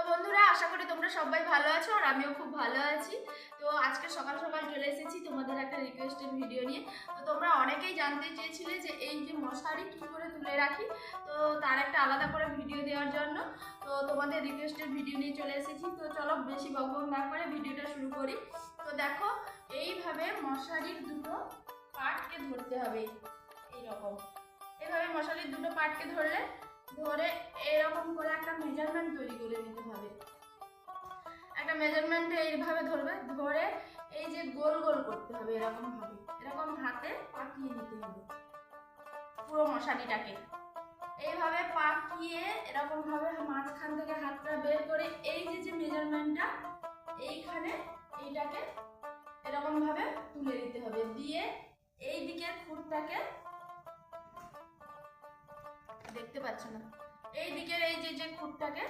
বন্ধুরা, আশা করি তোমরা সবাই ভালো আছো আর আমিও খুব ভালো আছি। তো আজকে সকাল সকাল চলে এসেছি তোমাদের একটা রিকোয়েস্টেড ভিডিও নিয়ে। তো তোমরা অনেকেই জানতে চেয়েছিলে যে এই যে মশারি কী করে তুলে রাখি, তো তার একটা আলাদা করে ভিডিও দেওয়ার জন্য তো তোমাদের রিকোয়েস্টেড ভিডিও নিয়ে চলে এসেছি। তো চলো বেশি বকবক না করে ভিডিওটা শুরু করি। তো দেখো, এইভাবে মশারির দুটো পাটকে ধরতে হবে। এইভাবে মশারির দুটো পাটকে ধরে এরকম করে একটা মেজারমেন্ট তৈরি করে নিতে হবে। একটা মেজারমেন্টে এইভাবে ধরে এই যে গোল গোল করতে হবে, এরকম হাতে পাকিয়ে নিতে হবে পুরো মশারিটাকে। এইভাবে পাকিয়ে এরকম ভাবে মাঝখান থেকে হাতটা বের করে এই যে মেজারমেন্টটা এইখানে এইটাকে এরকম ভাবে তুলে দিতে হবে। দিয়ে এই দিকের খুঁটটাকে দেখতে পাচ্ছ না, এই দিকের এই যে খুঁটটাকে